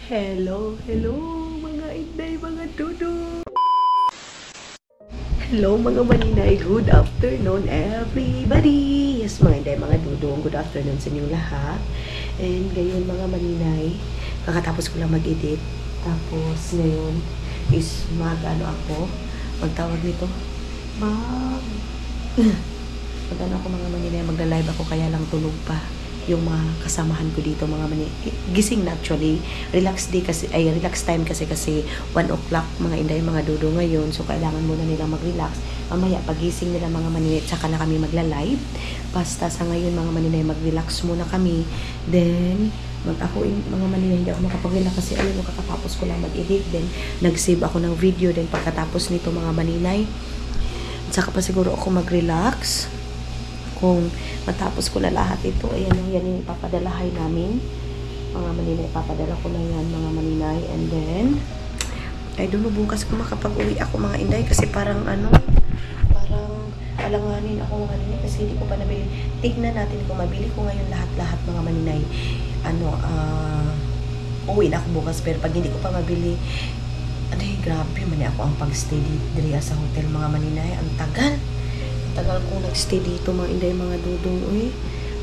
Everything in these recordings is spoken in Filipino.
Hello, hello mga inday, mga dudo. Hello mga maninay, good afternoon everybody. Yes mga inday, mga dudong, good afternoon sa inyong lahat. And ngayon mga maninay, kakatapos ko lang mag-edit. Tapos ngayon is magtawag nito, magano ako mga maninay, magla-live ako kaya lang tulog pa yung mga kasamahan ko dito mga gising na actually, relax time kasi 1 o'clock mga inday mga dudo ngayon, so kailangan muna nila mag-relax. Mamaya pagising nila mga maninay tsaka na kami magla-live. Basta sa ngayon mga maninay mag-relax muna kami, then mga maninay hindi ako makapag-relax kasi ayun, kakatapos ko lang mag-edit, then nag-save ako ng video, then pagkatapos nito mga maninay tsaka pa siguro ako mag-relax. Kung matapos ko na lahat ito, ayan yung ipapadalahay namin. Mga maninay, ipapadala ko na yan, mga maninay. And then, I don't know, bukas kung makapag-uwi ako, mga inday. Kasi parang alanganin ako, mga maninay. Kasi hindi ko pa nabili. Tignan natin kung mabili ko ngayon lahat-lahat, mga maninay. Uwi na ako bukas. Pero pag hindi ko pa mabili, grabe, mani ako ang pag-stay dito sa hotel, mga maninay. Ang tagal kong nag-stay dito mga inday mga dudong. Uy,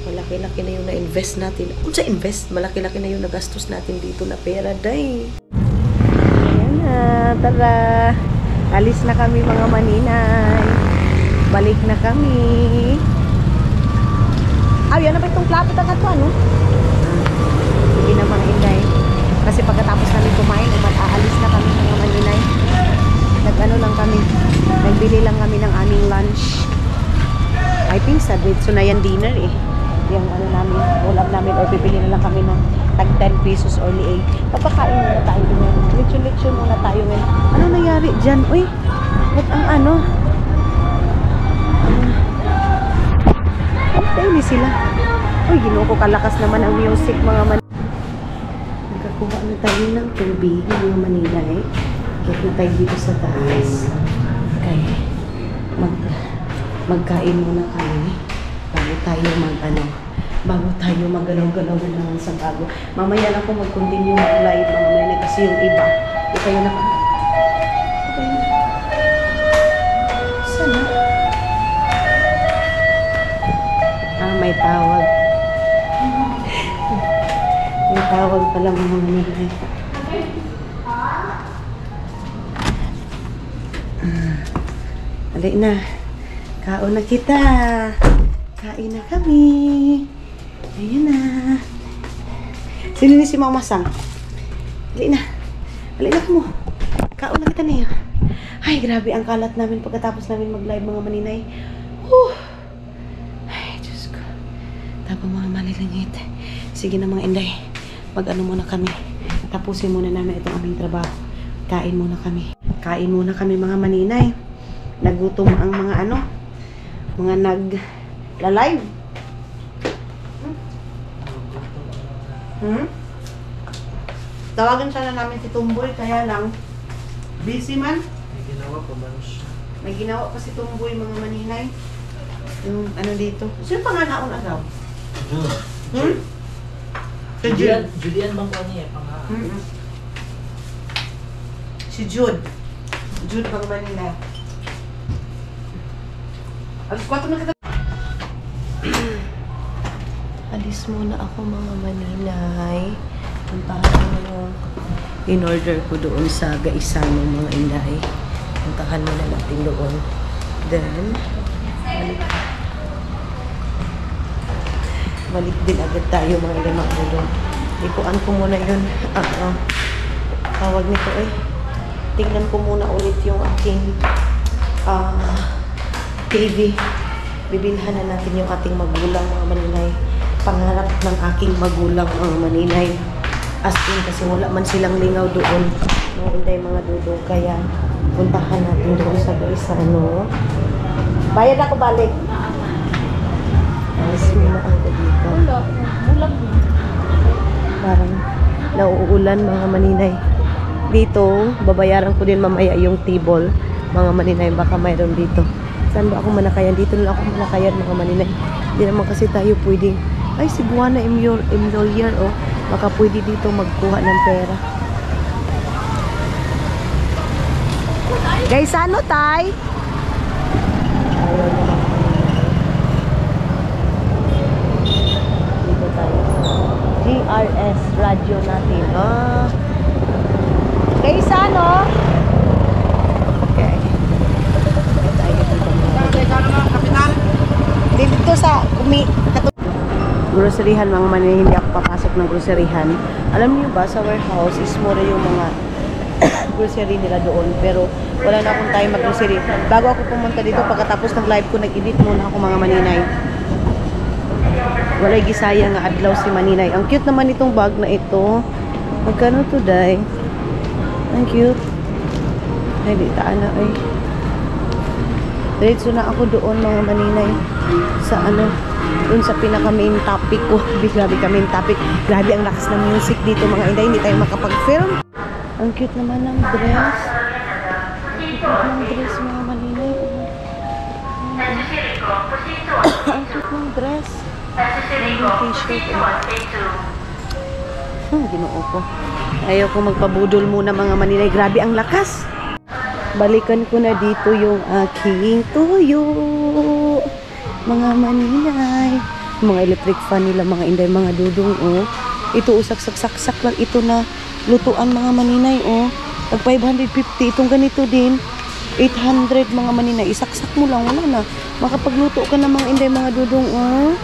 malaki-laki na yung na-invest natin. Kung sa invest, malaki-laki na yung nagastos natin dito na pera, day. Ayan na, tara. Alis na kami mga maninay. Balik na kami. Yan na ba itong plato na ito, ano? Sige na mga inday. Kasi pagkatapos namin kumain, aalis na kami mga maninay. Nagbili lang kami ng aming lunch. I think sa so na yan dinner eh. Yung ulam namin, or bibili na lang kami ng tag 10 pesos or liay. Papakain muna tayo ngayon. Lechon muna tayo ngayon. Ano nangyari dyan? Uy, ba't ang tayo ni sila. Uy, ginoo ko kalakas naman ang music mga Nagkakuha na tayo ng tubig mga maninay. Kaya na tayo dito sa taas. Okay. Magkain muna kami bago tayo magalaw-galaw naman sa bago. Mamaya na ako mag-continue mag-live mga maninay kasi yung iba di kayo sana may tawag pala mga maninay. Alay na, kaon na kita. Kain na kami. Ayan na. Sino ni si Mama Sang? Alay na mo. Kaon na kita niya. Ay, grabe ang kalat namin pagkatapos namin mag-live mga maninay. Ay, Diyos ko. Tapos mga malilingit. Sige na mga inday. Mag-ano muna kami. Tapusin muna namin itong aming trabaho. Kain muna kami mga maninay. Nagutom ang mga mga nag-live. Tawagan sana namin si Tumboy, kaya lang busy man. May ginawa pa si Tumboy mga maninay. Yung dito. Sino pa nga naon agaw? Julian bang ko niya? Si Jude bang Manila. Alis 4 na kita. Alis muna ako mga maninay. Puntahan mo in order ko doon sa Gaisan ng mga inday. Puntahan muna natin doon. Then balik din agad tayo mga inday mga doon. Ikuan ko muna yun. Tawag nito tingnan ko muna ulit yung aking TV. Bibilhan na natin yung ating magulang mga maninay. Pangarap ng aking magulang mga maninay. As in kasi wala man silang lingaw doon. Mga inday mga dudong. Kaya puntahan natin doon sa Gaisan. Bayad ako balik. Alis muna ako dito. Parang nauulan mga maninay. Dito, babayaran ko din mamaya yung table. Mga maninay, baka mayroon dito. Saan ba ako manakayan? Dito na ako manakayan mga maninay. Hindi naman kasi tayo pwedeng, ay si Buwana Imloyer, Baka pwede dito magkuha ng pera. Guys, ano tay? Dito tayo. GRS radio natin. Guys, ano? Okay. Dito sa groceryhan mga manila, hindi ako papasok ng groceryhan. Alam niyo ba, sa warehouse is mura yung mga grocery nila doon, pero wala na akong time mag-grocery. Bago ako pumunta dito, pagkatapos ng live ko, nag-edit muna ako mga maninay. Walay gisaya nga adlaw si maninay. Ang cute naman itong bag na ito. Magkano to, day? Ang cute. Ay, di taan na, ay. Diretso na ako doon mga maninay sa ano, doon sa pinaka main topic ko. Grabe ka main topic. Grabe ang lakas ng music dito mga inday, hindi tayo makapag-film. Ang cute naman ng dress. Ang cute ng dress mga maninay. Ang cute ng dress. Ang t-shirt. Ginoo ko. Ayaw ko magpabudol muna mga maninay. Grabe ang lakas. Balikan ko na dito yung aking tuyo. Mga maninay. Mga electric fan nila, mga inday, mga dudong, oh. Ito, saksak lang. Ito na lutuan, mga maninay, oh. Tag 550. Itong ganito din. 800, mga maninay. Isaksak mo lang, wala na. Makapagluto ka na, mga inday, mga dudong, oh.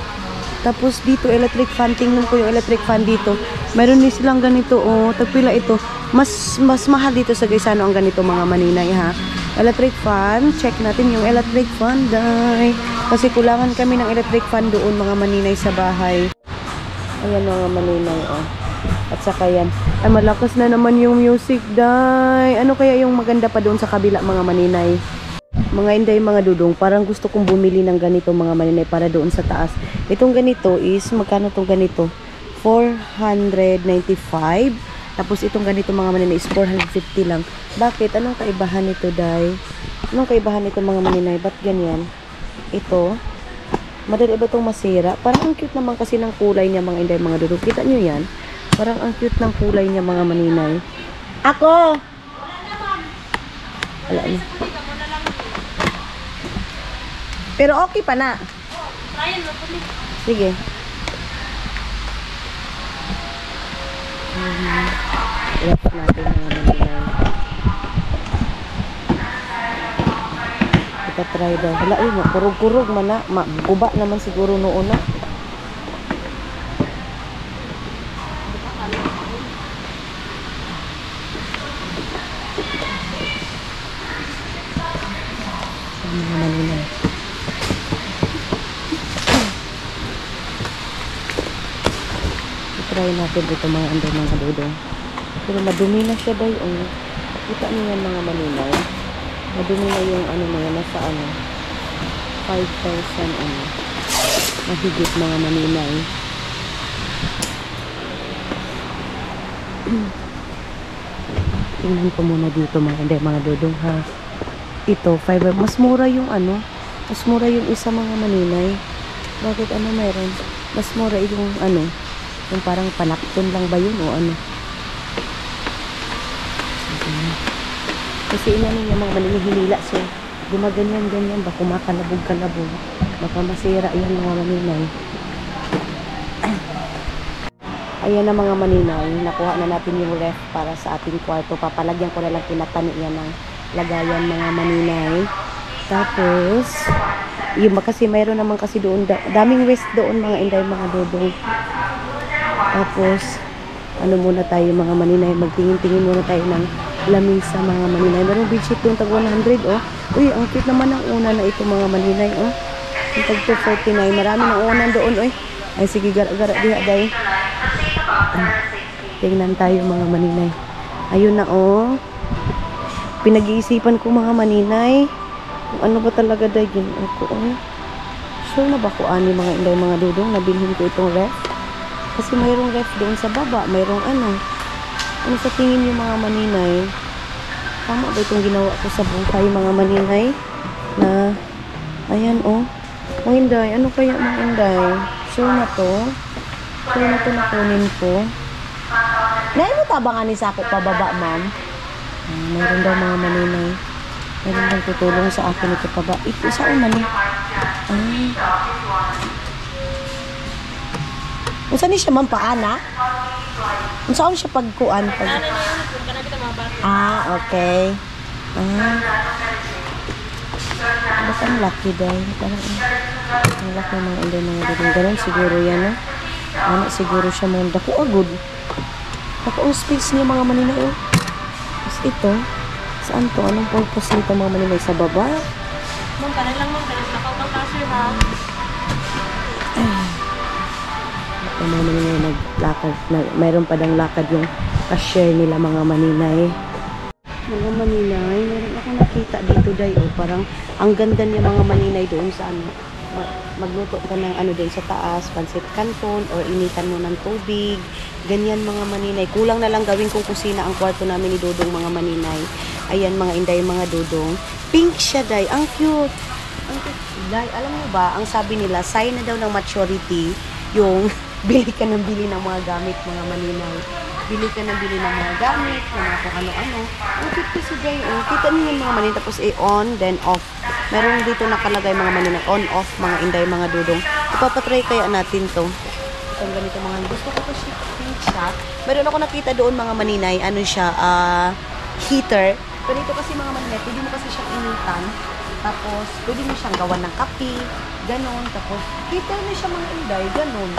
Tapos dito, electric fan. Tingnan ko yung electric fan dito. Meron din silang ganito, oh. Tagpila ito. Mas mahal dito sa Gaisano ang ganito, mga maninay, ha. Electric fan. Check natin yung electric fan, day. Kasi kulangan kami ng electric fan doon, mga maninay, sa bahay. Ayan, mga maninay, oh. At saka yan. Ay, malakas na naman yung music, day. Ano kaya yung maganda pa doon sa kabila, mga maninay? Mga inday, mga dudong, parang gusto kong bumili ng ganito, mga maninay, para doon sa taas. Itong ganito is, magkano itong ganito? 495. Tapos itong ganito, mga maninay, is 450 lang. Bakit? Anong kaibahan nito, day? Anong kaibahan nito, mga maninay? Ba't ganyan? Ito, madali ba itong masira? Parang ang cute naman kasi ng kulay niya, mga inday, mga dudong. Kita nyo yan? Parang ang cute ng kulay niya, mga maninay. Ako! Wala na. Pero okay pa na. Sige. Ilapat natin, mga maninay. Kita try daw. Hala, kurog-kurog man na. Guba naman siguro noon na. Mga maninay. Try natin ito, mga anday, mga dudong. Pero madumi na siya, day. Oh. Kita niyo yan, mga maninay. Madumi na yung ano na yan. Nasa ano 5,000 ano. Mahigit, mga maninay. Tingnan ko muna dito, mga anday, mga dudong, ha. Ito, 5. Mas mura yung ano. Mas mura yung isa, mga maninay. Bakit ano meron? Mas mura yung ano. Yung parang panakton lang ba yun o ano? Kasi inano niya, mga maninihilila. So, gumaganyan-ganyan ba? Kumakalabog-kalabog. Baka masira yan, mga maninay. Ayan na, mga maninay. Nakuha na natin yung ref para sa ating kwarto. Papalagyan ko na lang pinatani yan ng lagayan, mga maninay. Tapos, yung kasi mayroon naman kasi doon. Daming waste doon, mga inday, mga dodong. Tapos, ano muna tayo, mga maninay, magtingin-tingin muna tayo ng lamisa, mga maninay. Merong bedsheet doon, tag 100, oh. Uy, ang cute naman ang una na ito, mga maninay, oh. Yung tag 249, marami ng unan doon, uy. Ay, sige, gara-gara diha, day. Tingnan tayo, mga maninay. Ayun na, oh. Pinag-iisipan ko, mga maninay. Kung ano ba talaga, day, yun ako, oh. Sure na ba ko ani, mga inday, mga dudong, nabilhin ko itong ref? Kasi mayroong ref doon sa baba. Mayroong ano. Ano sa tingin niyo, mga maninay? Tama ba itong ginawa ko sa buhay, mga maninay? Na, ayan, oh. Mga inday, ano kaya, mga inday? Sure na to? Sure na to na kunin ko? tabangan ni sa ako pababa, ma'am. Mayroon daw mga maninay. Mayroon daw tutulong sa akin ito paba. Ito, saan man eh? Unsa ni siya, ma'am, paana? Unsa siya pagkuan? Okay. Ba't ang laki dahil? Parang ang laki ng mga inday mga dudong. Ganun siguro yan, no? Ano, siguro siya mga dako agad. Dako ang space niya mga maninay, oh. Tapos ito, saan to? Anong purpose nito mga maninay? Sa baba? Ma'am, kanan lang ma'am. Kanan nakaw ng cashier ha. Yung mga maninay naglakad. Mayroon pa dang lakad yung cashier nila mga maninay. Mga maninay, meron ako nakita dito day, oh. Parang ang ganda niya mga maninay doon sa ano. Magluto ka ng ano doon sa taas, pansit canton, or initan mo ng tubig. Ganyan mga maninay. Kulang na lang gawin kong kusina ang kwarto namin ni Dudong mga maninay. Ayan mga inday mga Dudong. Pink siya day. Ang cute. Ang cute. Day, alam mo ba, ang sabi nila, sign na daw ng maturity yung bili ka ng bili ng mga gamit mga maninay. Bili ka ng bili ng mga gamit, ng mga kung ano-ano. Ang cute kasi day. Kita niyo yung mga maninay. Tapos on, then off. Meron dito nakalagay mga maninay. On, off, mga inday mga Dudong. Ipapatry kaya natin to. Itong ganito mga gusto ko to siya. Meron ako nakita doon mga maninay, ano siya, heater. Pero ito kasi mga maninay, pwede mo kasi siyang initan. Tapos, pwede mo siyang gawan ng kape, ganon. Tapos, heater na siya mga inday, ganon.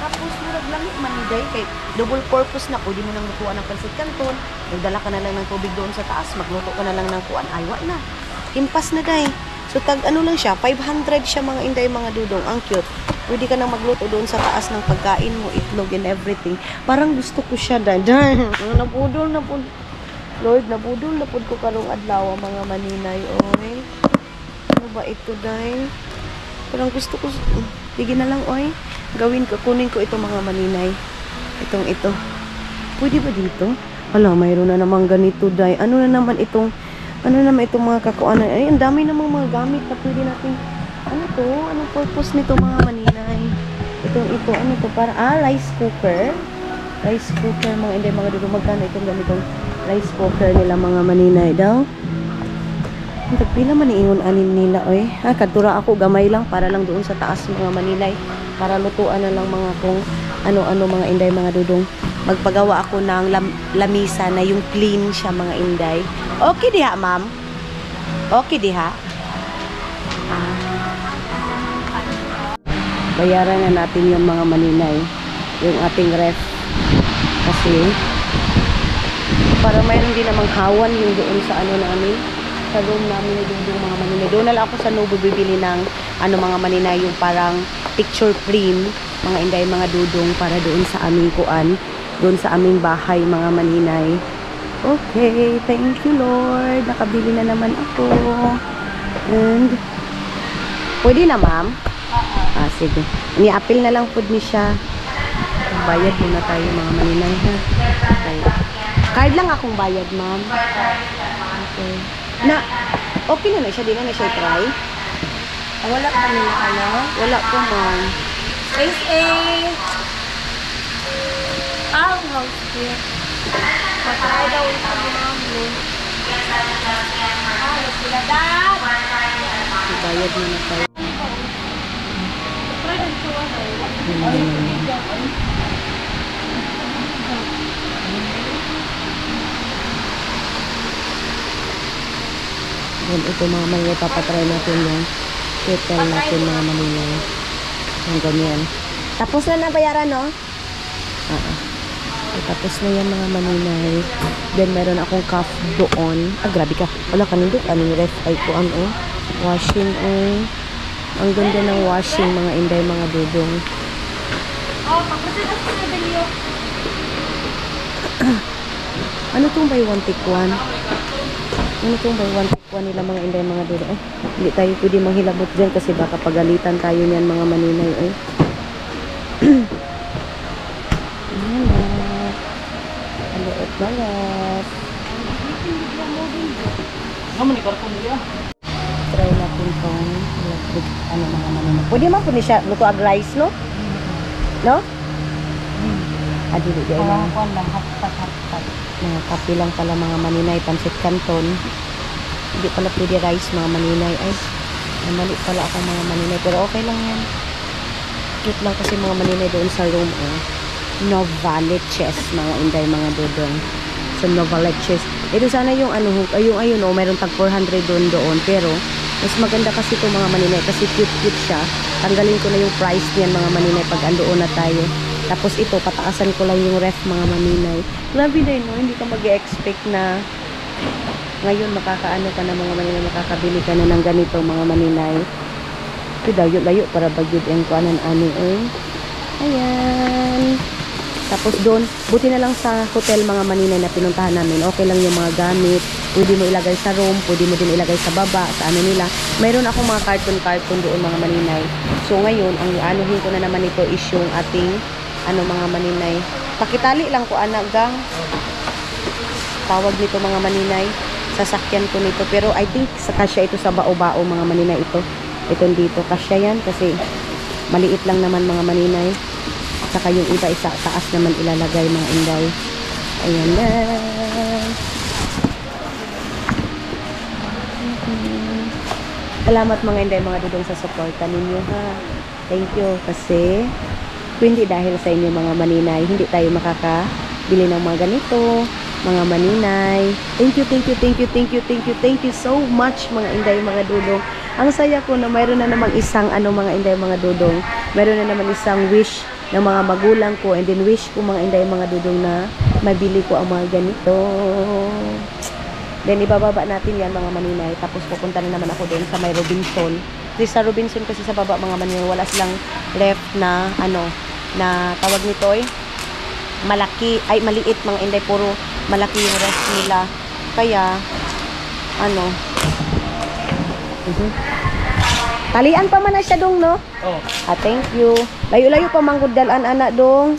Tapos, murag lang maninday, kay double purpose na, pwede mo nang lutuan ng pansit canton. Magdala ka na lang ng tubig doon sa taas, magluto ka na lang ng kuan, aywa na. Impas na day. So, tag ano lang siya, 500 siya mga inday, mga Dudong. Ang cute. Pwede ka nang magluto doon sa taas ng pagkain mo, itlog and everything. Parang gusto ko siya, daday. Napudol. Lord, napudol ko karong adlaw mga maninay, oy. Ano ba ito, day? Parang gusto ko, sige na lang, oy. Gawin ko, kunin ko ito mga maninay. Ito. Pwede ba dito? Hala, mayroon na namang ganito, day. Ano naman itong mga kakuanan? Ay, ang dami namang mga gamit na pwede natin. Ano to? Anong purpose nito mga maninay? Ito, ano to? Para, rice cooker. Rice cooker, mga inday, mga Dudong. Magkano itong ganitong rice cooker nila mga maninay daw? Pila man iingon-anin nila, oy. Kadtura ako, gamay lang, para lang doon sa taas mga maninay. Para lutuan na lang mga kung ano-ano mga inday, mga Dudong. Magpagawa ako ng lamisa na yung clean siya mga inday. Okay diha, ma'am? Okay diha? Bayaran na natin yung mga maninay, yung ating ref. Kasi, para mayroon din namang hawan yung doon sa ano namin, sa room namin na doon mga maninay. Doon na lang ako sa Nobu bibili ng ano mga maninay, yung parang picture frame, mga inday, mga Dudong, para doon sa aming kuan, doon sa aming bahay mga maninay. Okay, thank you Lord. Nakabili na naman ako. And, pwede na ma'am? Sige. Ni-appeal na lang po ni siya. Bayad muna tayo mga maninay ha. Okay. Card lang akong bayad ma'am. Okay. Okay na siya. Di na siya try. Wala pa nila ano? Wala po ma'am. Space A. House here. Matry daw ito ma'am. Sila dad. Bayad muna tayo. Ito mga maninay, papatry natin yung kettle natin mga maninay. Ang ganyan. Tapos na nabayaran, no? Tapos na yan mga maninay. Then meron akong cup doon. Grabe ka. Wala ka nindot. Anong ref ay ko ano? Washing, Ang ganda ng washing mga inday, mga Dudong. Ano itong buy one take one? Ano itong buy one take one nila mga inday, mga Dudong? Hindi tayo pwede manghilabot dyan kasi baka pagalitan tayo niyan mga maninay. Balat. Try natin itong electric, mga maninay. Pwede man po niya luto ag rice, no? No? Dili di ay Parang mga, kuwan lang, happat. mga kape lang pala mga maninay, pancit canton. Hindi pala pwede rice mga maninay. Ay, mali pala ako mga maninay. Pero okay lang yan. Cute lang kasi mga maninay doon sa room. Novaliches, mga inday, mga dodong. So, Novaliches. Ito sana yung ano, yung ayun, mayroon tag 400 doon. Pero, mas maganda kasi ito mga maninay kasi cute siya. Tanggalin ko na yung price niyan mga maninay pag andoon na tayo. Tapos ito, pataasan ko lang yung ref mga maninay. Grabe na yun, no? Hindi ka mag-expect na ngayon makakaano ka na mga maninay, makakabili ka na ng ganito mga maninay. Ito, layo para bagyod yung kuanan ani Ayan. Tapos doon, buti na lang sa hotel mga maninay na pinuntahan namin. Okay lang yung mga gamit. Pwede mo ilagay sa room, pwede mo din ilagay sa baba, sa ano nila. Mayroon akong mga carton doon mga maninay. So ngayon, ang anuhin ko na naman ito is yung ating mga maninay. Pakitali lang ko anak gang. Tawag nito mga maninay. Sasakyan ko nito. Pero I think sa kasya ito sa bao-bao mga maninay ito. Itong dito. Kasya yan kasi maliit lang naman mga maninay. Saka yung iba isa taas naman ilalagay mga inday. Ayan na. Salamat mga inday, mga dudong sa suporta ninyo ha. Thank you kasi kung hindi dahil sa inyo mga maninay, hindi tayo makakabili ng mga ganito, mga maninay. Thank you so much mga inday, mga dudong. Ang saya ko na mayroon na namang isang mga inday, mga dudong. Mayroon na naman isang wish ng mga magulang ko and then wish ko mga inday, mga dudong na mabili ko ang mga ganito. Then ibababa natin yan mga maninay. Tapos pupunta na naman ako doon sa may Robinson. Kasi sa Robinson kasi sa baba mga maninay, wala silang left na na tawag nito malaki, ay maliit mga inday, puro malaki yung rest nila. Kaya talian pa man na siya dong, no? Oh. Thank you. Layo-layo pa mangguddalan anak dong.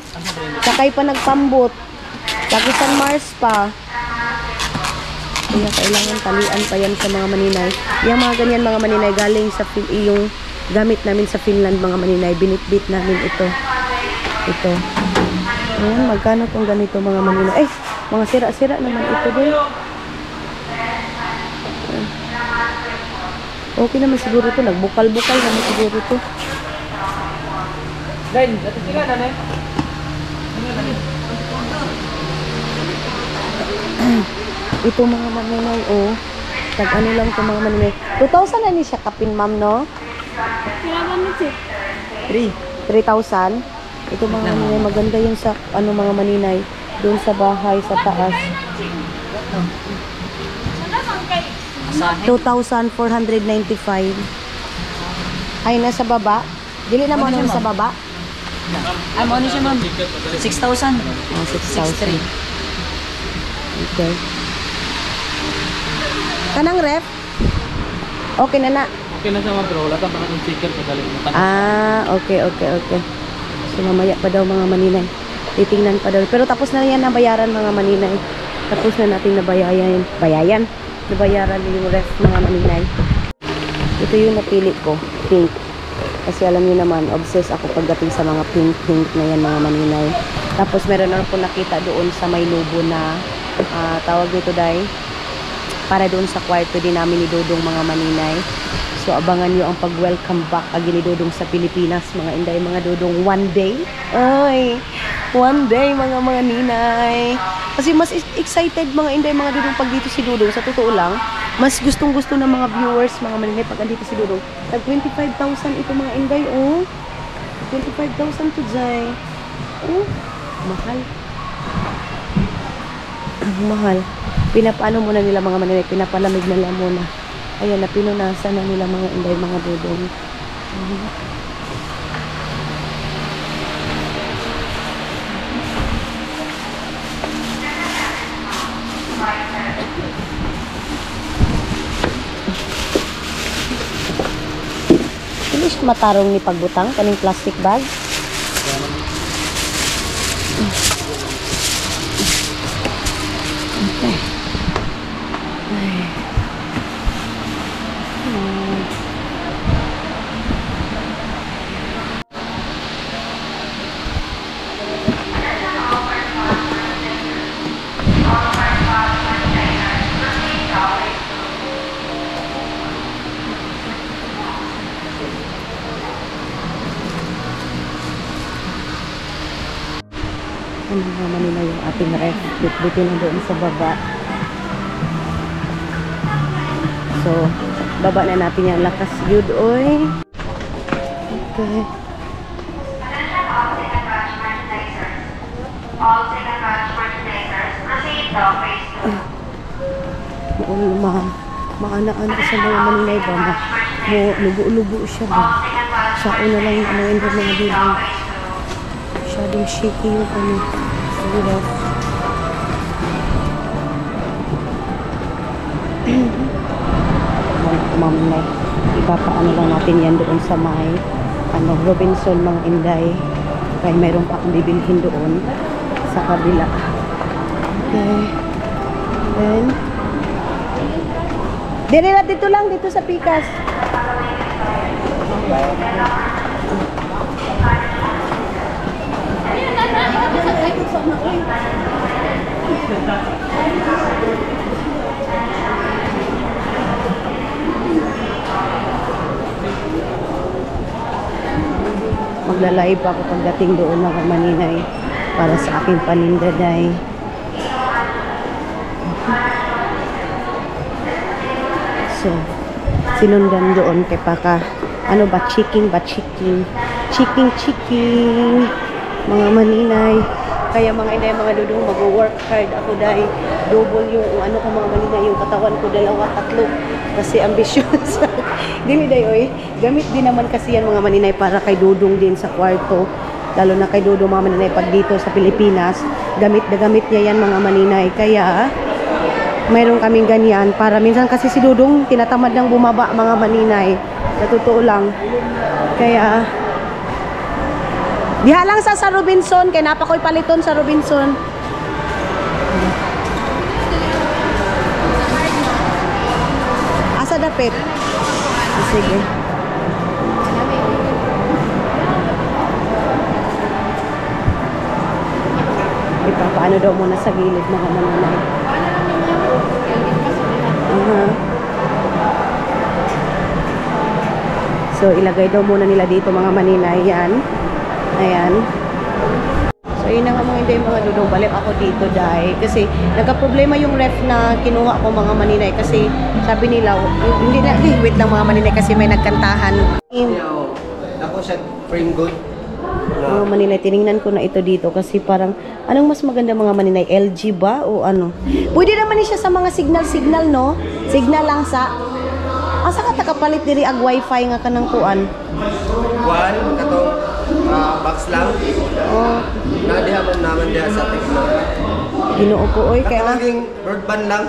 Sakay pa nagpambot. Lagi San Mars pa. Kaya kailangan talian pa yan sa mga maninay. Yung mga ganyan mga maninay galing sa yung gamit namin sa Finland mga maninay. Binitbit namin ito. Ito. Ayan, magkano tong ganito mga maninay. Mga sira-sira naman ito din. Okay naman siguro to. Nagbukal-bukal naman siguro to. Lain, dati sila na eh. Ito mga maninay, tag ano lang ito mga maninay. 2,000 na ni siya kapin, ma'am, no? Kailangan mo siya. 3,000. Ito mga maninay, maganda yun sa mga maninay. Doon sa bahay, sa taas. 2,495. Ay, nasa baba. Dili na mo Ano siya, sa ma'am? baba. Mo ni siya ma'am. 6,000. 6,000. Okay. Kanang ref? Okay na na. Okay na siya ma'am, pero wala kang pangatong sticker sa galing. Okay. So, mamaya pa daw mga maninay. Titingnan pa daw. Pero tapos na yan nabayaran mga maninay. Tapos na natin nabayaran. Nabayaran yung ref mga maninay. Ito yung napili ko. Pink. Kasi alam niyo naman, obsessed ako pagdating sa mga pink na yan mga maninay. Tapos meron na po nakita doon sa may lubo na tawag dito dahil para doon sa kwarto din namin ni Dodong mga maninay. So abangan nyo ang pag-welcome back agi ni Dodong sa Pilipinas mga inday, mga Dodong. One day mga ninay. Kasi mas excited mga inday, mga Dodong pag dito si Dodong. Sa totoo lang, mas gustong gusto ng mga viewers mga maninay pag andito si Dodong. Tag 25,000 ito mga inday. 25,000 to jay. Mahal. Pinapaano muna nila mga maninay, pinapalamig na lang muna. Ayan, napinunasan na nila mga inday, mga Dodong. Hindi siya matarong ni pagbutang kaning plastic bag. Okay. ating ref. Bitbitin na doon sa baba. So, baba na natin yung lakas yun, oy. Okay. All second batch merchandisers, proceed to phase 2. Maana-ana sa mga maninay ba? Lugo-lugo siya ba? Sa una lang yung ano yung mga dito. Masyadong shaky yung ano. Siguro. Maminay. Ipapaano lang natin yan doon sa may Robinson, mga Inday. Kaya mayroon pa akong bibilhin doon sa kabila. Okay. Then, dito lang, dito sa Pikas. Magla-live ako pagdating doon mga maninay para sa aking panindaday. So, sinundan doon kay Paka. Ano ba? Chiking. Chiking. Mga maninay. Kaya mga inay, mga dudong, mag-work hard ako dahil double yung ano ko mga maninay, yung katawan ko 2-3 kasi ambitious. Dili day oy. Gamit din naman kasi yan mga maninay para kay Dudong din sa kwarto. Lalo na kay Dudong mga maninay pag dito sa Pilipinas, gamit niya yan mga maninay. Kaya mayroon kaming ganyan para minsan kasi si Dudong tinatamad ng bumaba mga maninay. Sa totoo lang. Kaya diha lang sa Robinson, kaya napakoy paliton sa Robinson. Asa dapit? Sige. Ipapaano daw muna sa gilid mga mananay. So, ilagay daw muna nila dito mga maninay. Yan. Ayan. So, yun na nga mga hindi mga dudong. Balik ako dito dahil kasi nagka-problema yung ref na kinuha ko mga maninay kasi sabi nila, hindi na, wait lang mga maninay kasi may nagkantahan. Ako siya frame good. Mga maninay, tiningnan ko na ito dito kasi parang, anong mas maganda mga maninay? LG ba o ano? Pwede naman siya sa mga signal, no? Signal lang sa... Asa ka takapalit diri ag wifi nga kanang kuan? Kuan, katong box lang. Oh. Nadiha mo naman diha sa Tecno. Ginoo ko, oy. Kaya nga... Katong broadband lang.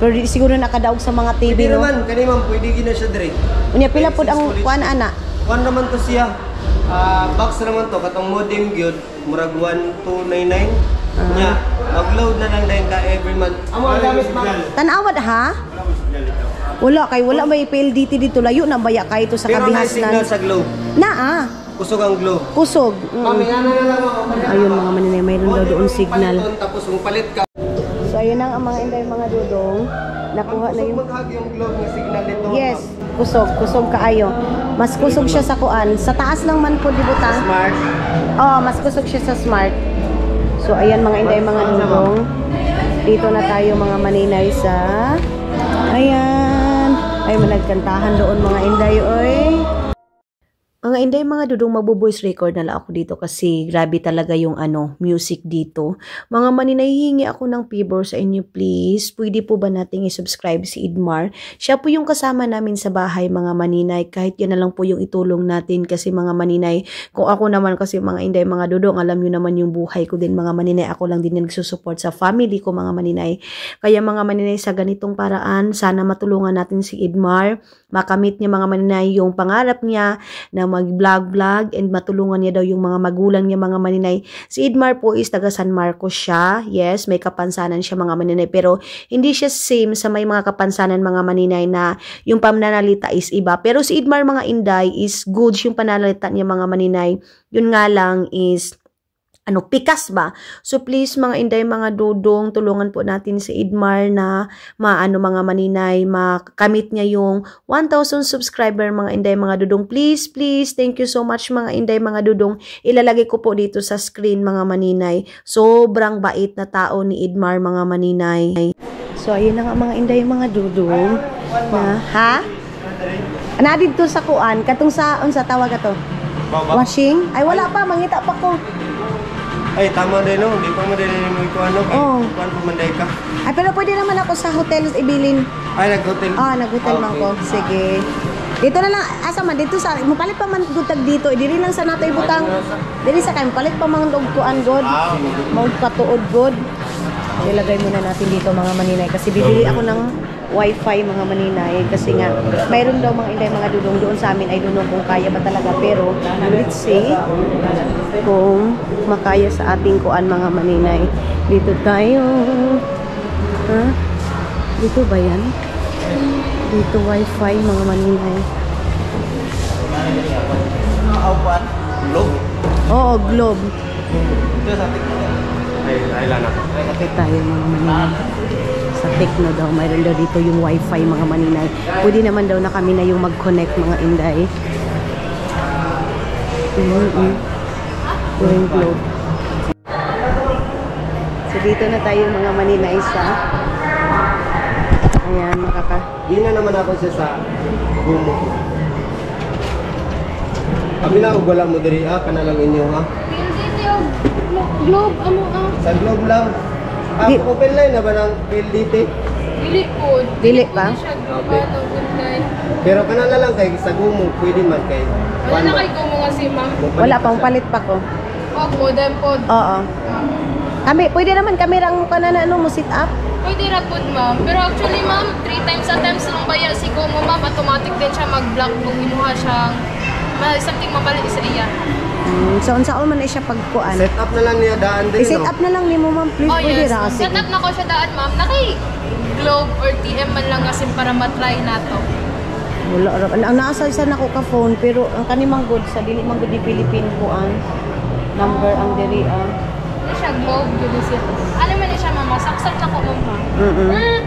Pero di siguro nakadaog sa mga TV, Pwede no? naman, kanimang pwede gina siya diri. Unya, pila po ang kuan, ana? Kuan naman to siya. Box naman to, katong modem gyud, murag 1299. Nya, mag-load na lang din ka every month. Amo ang gamit ma. Tanawad, ha? Wala may PLDT dito. Layo na baya kayo ito sa Pero may kabihasnan. signal sa globe. Naa. Kusog ang globe. Kusog. Mami, ano na lang ako. Ayun mga maninay, mayroon daw doon signal. Tapos kung palit ka. So ayun ang mga inday mga dudong. Nakuha na yung... Maghag yung globe ng signal nito. Yes, kusog kaayo. Mas kusog siya sa kuan. Sa taas lang man po dibuta. Smart. Oh, mas kusog siya sa smart. So ayan mga inday mga dudong. Dito na tayo mga maninay sa... Ayan. Ay, managkantahan doon mga inday, oy. Mga inday, mga dudong, magbo-voice record na lang ako dito kasi grabe talaga yung music dito. Mga maninay, hingi ako ng favor sa inyo, please. Pwede po ba nating i-subscribe si Idmar? Siya po yung kasama namin sa bahay, mga maninay. Kahit yan na lang po yung itulong natin kasi mga maninay, kung ako naman kasi mga inday, mga dudong, alam nyo naman yung buhay ko din, mga maninay. Ako lang din nagsusupport sa family ko, mga maninay. Kaya mga maninay, sa ganitong paraan, sana matulungan natin si Idmar. Makamit niya mga maninay yung pangarap niya na mag-vlog and matulungan niya daw yung mga magulang niya mga maninay. Si Idmar po is taga San Marcos siya. Yes, may kapansanan siya mga maninay pero hindi siya same sa may mga kapansanan mga maninay na yung pananalita is iba. Pero si Idmar mga inday is good yung pananalita niya mga maninay. Yun nga lang is pikas ba? So please mga inday, mga dudong, tulungan po natin si Idmar na mga maninay, makamit niya yung 1,000 subscriber mga inday, mga dudong. Please, thank you so much mga inday, mga dudong. Ilalagay ko po dito sa screen mga maninay. Sobrang bait na tao ni Idmar mga maninay. So ayun na nga mga inday, mga dudong. Na, dito sa kuan, katong saon sa tawag ato? Washing? Ay wala pa, mangita pa ko. Ay, tama din no. Di pa mo din mo ito ano. Oo. Kuan pumanday ka. Ay, pero pwede naman ako sa hotel ibilin. Ay, nag-hotel. Nag-hotel man ko. Sige. Dito na lang, asa man, dito sa, mapalit pa man gutag dito. Diri lang sa nato ibutang. Diri sa kayo, mapalit pa man lugkuan god. Magkatuod god. Ilagay muna natin dito mga maninay. Kasi bibili ako ng wifi mga maninay. Kasi nga, mayroon daw mga inday, mga dudong doon sa amin. I don't know kung kaya ba talaga. Pero, let's see kung makaya sa ating kuan mga maninay. Dito tayo. Ha? Dito ba yan? Dito wifi mga maninay. Globe? Oo, globe. Ito sa TikTok. Ay lana. Dito tayo mga maninay. Sa Tecno daw, mayroon daw dito yung wifi mga maninay. Pwede naman daw na kami na yung mag-connect mga inday. Yung globe. So dito na tayo mga maninay sa ayan, Di na naman ako siya sa gumo. Kami na ug wala mo diri kana lang inyo ha. Globe, ano Sa globe lang. Di- Open line na ba ng PLDT? Dili po. Dili pa? Siya globe, Okay. ano, good night. Pero kana na lang kay sa gumo pwede man kay. Wala na kay gumo nga si ma'am. Wala pang palit pa ko. O, modem po. Oo. Pwede naman kamerang ka na mo sit up. Pwede ra po, ma'am. Pero actually, ma'am, 3 times a times lang baya si gumo, ma'am. Automatic din siya mag-block kung inuha siyang something mabalik sa iya. So, unsaon man na siya pagkuan. Set up na lang niya daan din I-set no. up na lang ni mo, ma'am. Please, Oh, pwede yes. ra. Set up na ko siya daan, ma'am. Globe or TM man lang kasi para matry na to. Wala ra. Ang naasa isa na ko ka phone, pero ang kanimang good sa dili man good di Philippine kuan. Number ang diri Ano siya, globe, yun siya. Alam mo na siya, ma'am. Saksak na ko, ma'am.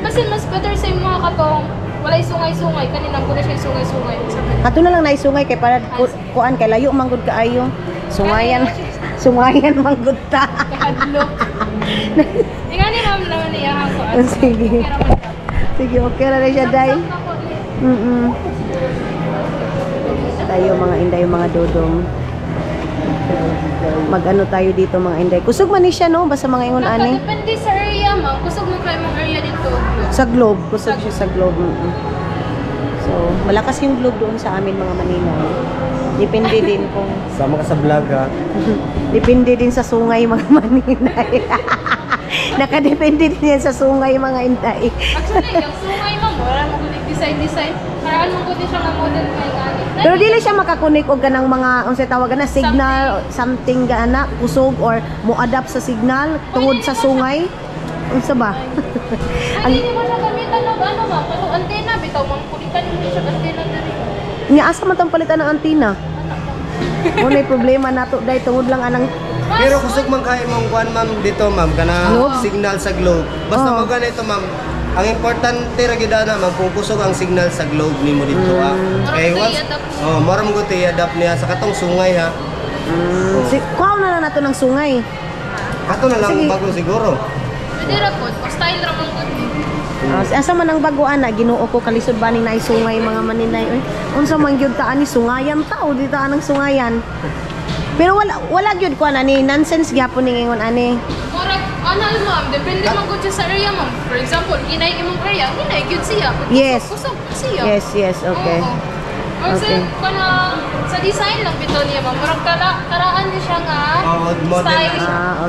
Basin mas better sa yung mga katong walay sungay-sungay. Kaninang ko na siya yung sungay-sungay. Kato na lang naisungay kay para kuan kay layo man gud kaayo. Sungayan. Sungayan man gud ta. Kahadlok. Nga ni ma'am naman niya ako. Sige. Sige, okay ra na siya dai. Tayo mga inday, mga dodong. Mag-ano tayo dito mga inday. Kusog man ni siya no, basta mga ingon ani. Depende sa area, ma'am. Kusog mo kayo mga area dito. Sa globe, kusog siya sa globe. So, malakas yung globe doon sa amin mga maninay. Depende din kung Sama ka sa vlog ha. depende din sa sungay mga maninay. Nakadepende din yan sa sungay mga inday. Actually, yung sungay, ma'am, wala mo kunig design. Karaan mo kunig siya ng model kayo gani. Pero dili siya makakunik og ganang mga unsay tawag na signal something gana kusog or mo-adapt sa signal tungod sa sungay. Unsa ba? Pwede mo siya gamitan ng ano, ma'am. Katong antena, bitaw, ma'am. Kulitan mo siya antena diri. Nya asa man tang palitan ng antena? Unay problema nato dai tungod lang anang Pero kusog man kay mong kuan ma'am dito ma'am kana Globe? signal sa globe. Basta Oh. mo ganito ma'am. Ang importante ra gyud na ma'am kung kusog ang signal sa globe nimo dito ha. Kay Murag once i-adapt mo. mara mo gud i-adapt niya sa katong sungay ha. kuha na lang nato ng sungay. Ato na lang Sige. bago siguro. Pwede ra po. Style ra man gud. Asa man ang baguan na Ginoo ko kalisod baning naay sungay mga maninay. Oy, unsa man gyud ta ani sungayan tao di ta anang sungayan. Pero wala gyud ko ani nonsense gyapon ning ingon ani. Murag, ano ma'am, depende man gud siya sa area, ma'am. For example, inay imong area, inay gyud siya. Yes. Kusog siya. Yes, okay. Or Okay. sa design lang bitaw niya, ma'am. Murag karaan niya siya nga. Model style.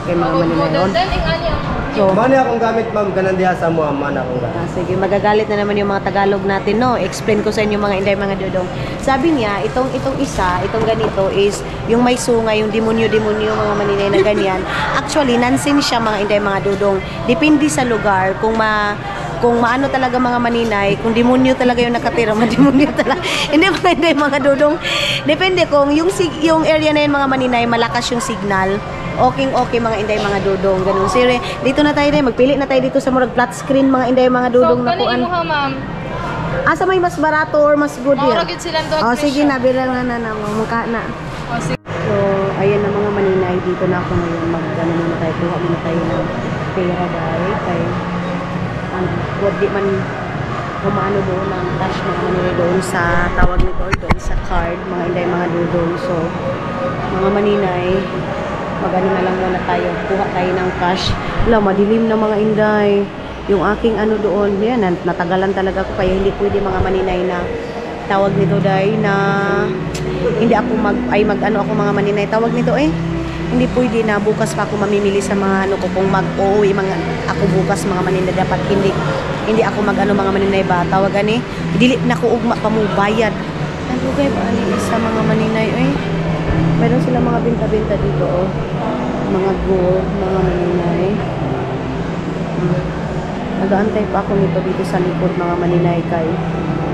Okay mga Oo, maninay. model. Then, ang ano, So, Mani akong gamit ma'am kanang diha sa mo man akong gamit. sige, magagalit na naman yung mga Tagalog natin, no? Explain ko sa inyo mga inday, mga dodong. Sabi niya, itong isa, itong ganito is yung may sungay, yung demonyo-demonyo mga maninay na ganyan. Actually, nonsense siya mga inday, mga dodong. Depende sa lugar kung maano talaga mga maninay, kung demonyo talaga yung nakatira, demonyo talaga. Hindi mga inday, mga dodong. Depende kung yung area na yun mga maninay, malakas yung signal Okay mga inday mga dudong ganun. Sire, dito na tayo day, magpili na tayo dito sa murag flat screen mga inday mga dudong na So, kuan. mo ha, ma'am. Asa may mas barato or mas good ya? Mauragit silang doon. Oh, sige na bilang na mukha na. Oh, sige. So, ayan na mga maninay, dito na ako ngayon mag-ano muna tayo, kuha muna tayo ng pera dahil kay wag di man kumano doon ng cash mga maninay doon sa tawag nito or doon sa card, mga inday mga dudong. So, mga maninay, mag-ano na lang muna tayo, kuha tayo ng cash. Wala, madilim na mga inday. Yung aking ano doon, yan, natagalan talaga ko kaya hindi pwede mga maninay na tawag nito day na hindi ako mag-ano ako mga maninay tawag nito hindi pwede na bukas pa ako mamimili sa mga ano ko kung mag-uuwi mga ako bukas mga maninay dapat hindi ako mag-ano mga maninay ba tawagan dili na ko ugma pa mo bayad ano kay pa ani sa mga maninay meron sila mga binta-binta dito mga gold mga maninay nag-aantay pa ako nito dito sa likod mga maninay kay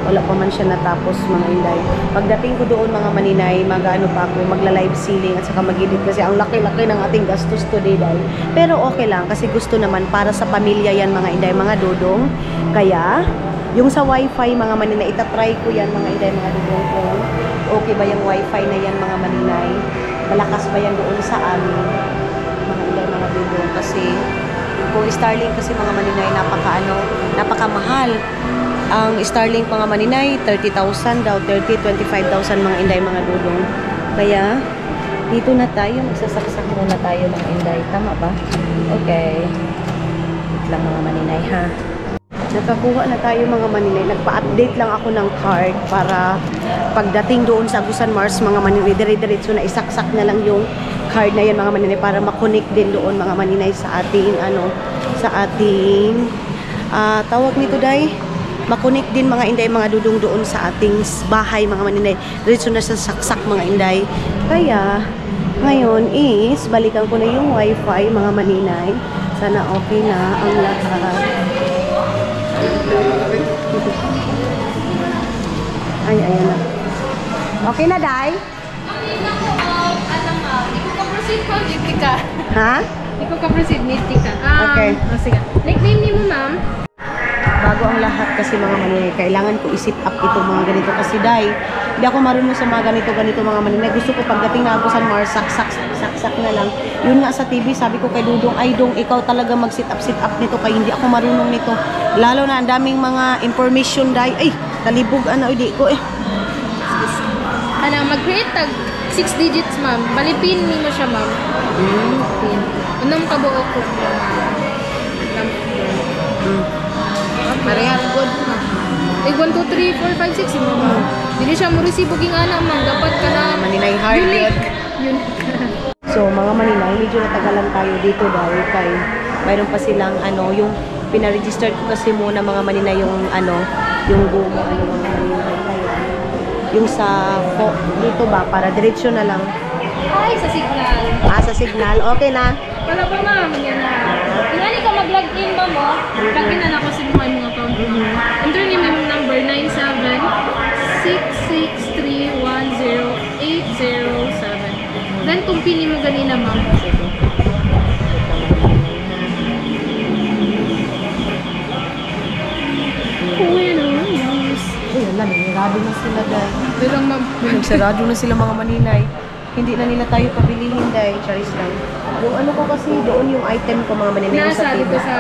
wala pa man siya natapos mga inday. Pagdating ko doon mga maninay, mag-ano pa ako, magla-live ceiling at saka mag-edit kasi ang laki-laki ng ating gastos today dahil. Pero okay lang kasi gusto naman para sa pamilya yan mga inday, mga dudong. Kaya, yung sa wifi mga maninay, itatry ko yan mga inday, mga dudong ko. Okay ba yung wifi na yan mga maninay? Malakas ba yan doon sa amin? Mga inday, mga dudong kasi kung Starlink kasi mga maninay, napakamahal. Ang Starlink mga maninay, 30,000 daw, 25,000 mga inday mga dudong. Kaya, dito na tayo, magsasaksak muna tayo mga inday. Tama ba? Okay. Wait lang mga maninay ha. Nakakuha na tayo mga maninay. Nagpa-update lang ako ng card para pagdating doon sa Agusan Mars mga maninay, dire-diretso na isaksak na lang yung card na yan mga maninay para makonect din doon mga maninay sa ating tawag nito day makonect din mga inday mga dudong doon sa ating bahay mga maninay diretso na sa saksak mga inday kaya ngayon is balikan ko na yung wifi mga maninay sana okay na ang lahat ay ayan na okay na day Ikaw ka-proceed ko, Jessica. ha? Ikaw ka-proceed, Jessica. Okay. Sige. Nickname niyo mo, ma'am? Bago ang lahat kasi mga maninay, kailangan ko i-set up itong mga ganito kasi dahil hindi ako marunong sa mga ganito mga maninay. Gusto ko pagdating na ako sa Mars, saksak na lang. Yun nga sa TV, sabi ko kay Dudong, ay Dong, ikaw talaga mag-set up nito kaya hindi ako marunong nito. Lalo na ang daming mga information dahil, ay, talibog hindi ko Mag-create tag 6 digits, ma'am. Balipin mo siya, ma'am. Pin. Unang kabuo ko. Parehas good. 1, 2, 3, 4, 5, 6, ma'am. Dili siya mo receive booking ana, ma'am. Dapat ka na Maninay hard unique. Yun. So, mga maninay, medyo natagalan tayo dito dahil kay mayroon pa silang yung pinaregister ko kasi muna mga maninay yung bumo mga maninay kaya yung sa dito ba para diretso na lang Ay, sa signal. sa signal okay na Wala pa, ma'am. Yan na. Ingani ka mag-login, ma'am, Login na ako sa mga account mo. Enter niyo yung number 97663108007. Then, tumpinin mo ganina, ma'am. wala nagsarado na sila dahil Pero, ma'am. nagsarado na sila mga maninay hindi na nila tayo pabilihin dahil charis lang yung ko kasi doon yung item ko mga maninay yung Nasa sa dito table sa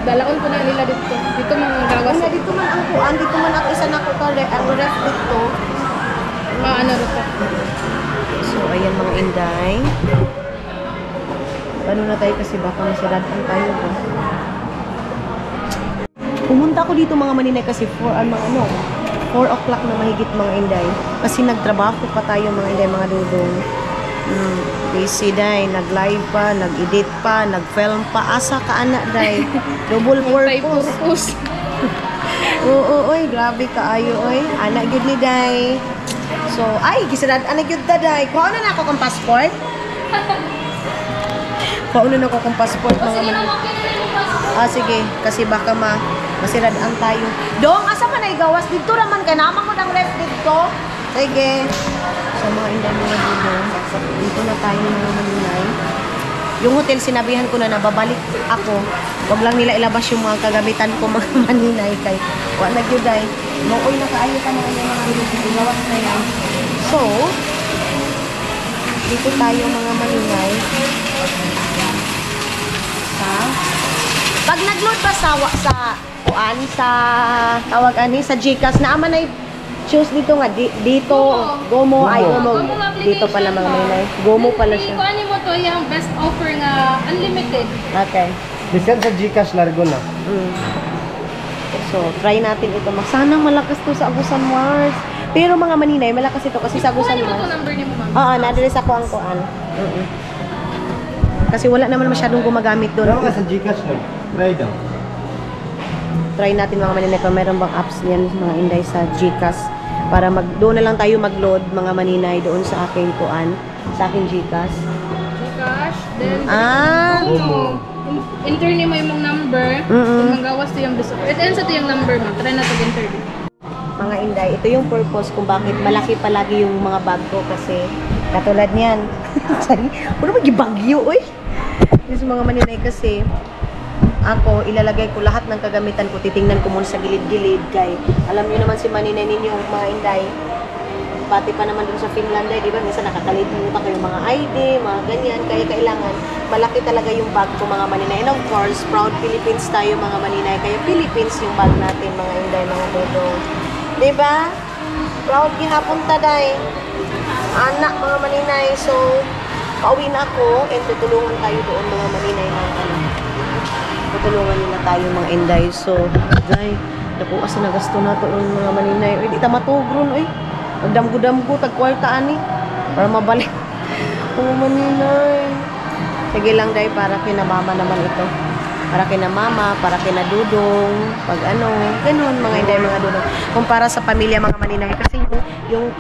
dalaon ko na nila dito. Dito mga gawas. dito man ang kuan dito man ako isa na ko ang ref dito Ano ito? so ayan mga inday ano na tayo kasi baka masaratan tayo ba pumunta ako dito mga maninay kasi 4 o'clock na mahigit mga inday kasi nagtrabaho pa tayo mga inday mga dudong busy day nag-live pa, nag-edit pa nag-film pa, asa ka anak day double purpose oo oy, grabe kaayo oy anak gyud ni day so ay gisirad anak gyud ta day kuha na ako kong passport kuha na ako kong passport mga maninay sige kasi baka masirad-an tayo. Dong, asa man ay gawas dito raman kay naman ko ng ref dito. Sige. So So mga inday mga dudong, dito na tayo mga maninay. Yung hotel, sinabihan ko na babalik ako. Huwag lang nila ilabas yung mga kagamitan ko mga maninay kay wala gyuday. Nooy na kaayo ka mga ilawas na yan. So, dito tayo mga maninay. Pag nag-load ba sa kuan sa tawag ani sa GCash na ama na choose dito nga dito Gomo ay Gomo. Dito pala mga maninay. Gomo pala siya. Kung ano mo to yung best offer nga unlimited. Okay. Bisan sa Gcash largo na. So, try natin ito. Sana malakas to sa Agusan Mars. Pero mga maninay, malakas ito kasi sa Agusan Kung ano mo to Mars. number niyo mo ma'am? Oo, na-address ako ang kuan. Kasi wala naman masyadong gumagamit doon. Ano ka sa Gcash lang? Try daw. Try natin mga maninay kung meron bang apps niyan mga inday sa GCash para doon na lang tayo mag-load mga maninay doon sa aking kuan, sa aking GCash. Gcash, then Gomo. enter niyo mo yung number, kung magawas to yung best offer. Ito sa to yung number mo, try na to-enter din. Mga inday, ito yung purpose kung bakit malaki palagi yung mga bag ko kasi katulad niyan. Sorry, ano ba gibagyo oy? Yung mga maninay kasi ako, ilalagay ko lahat ng kagamitan ko, titingnan ko muna sa gilid-gilid kay alam niyo naman si maninay ninyo mga inday, pati pa naman dun sa Finland di ba, minsan nakakalimutan ko yung mga ID, mga ganyan, kaya kailangan malaki talaga yung bag ko mga maninay. And of course, proud Philippines tayo mga maninay, kaya Philippines yung bag natin mga inday, mga dodong. Di ba? Proud gihapon taday. Anak mga maninay, so pauwi na ako and tutulungan tayo doon mga maninay ng tutulungan nila tayo mga inday. So, day, naku asa na gasto na to ng mga maninay. Uy, di ta matugron, uy. Magdamgo-damgo, tagkwarta ani. Para mabalik. Mga maninay. Sige lang, day, para kina mama naman ito. Para kina mama, para kina dudong. Pag ano, ganun mga inday, mga dudong. Kumpara sa pamilya mga maninay. Kasi yung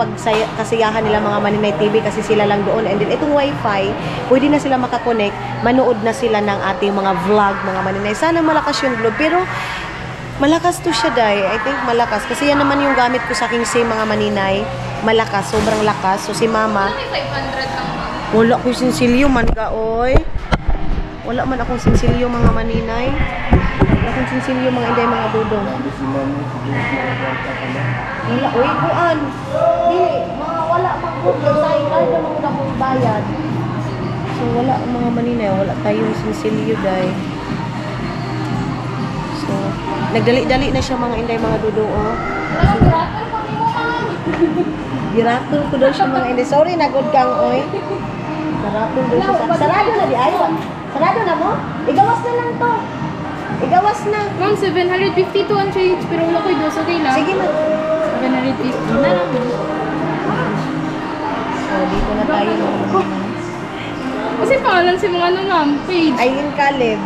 kasiyahan nila mga maninay TV kasi sila lang doon. And then itong wifi, pwede na sila makakonect, manood na sila ng ating mga vlog mga maninay. Sana malakas yung vlog. Pero malakas to siya day. I think malakas. Kasi yan naman yung gamit ko sa aking SIM mga maninay. Malakas, sobrang lakas. So si mama, Ano may 500 lang ma'am? wala ko sinsilyo man ka, oy. Wala man akong sinsilyo mga maninay. Wala akong sinsilyo mga inday, mga dudong. Wala, uy, kuan. Dili, mga wala mag-book. Sa card na mga akong bayad. So, wala mga maninay. Wala tayong sinsilyo, day. So, nagdali-dali na siya mga inday, mga dudong, oh. Giratol ko daw siya mga inday. Sorry, nagod kang, oy. Giratol daw siya. Sarado na di, ayaw. Sarado na mo? Igawas na lang to. Igawas na. Ma'am, 752 ang change, pero wala ko yung okay lang. Sige, man. 750 na lang. So, dito na tayo. Kasi pangalan si mga ano ma'am, page. Aileen Caleb.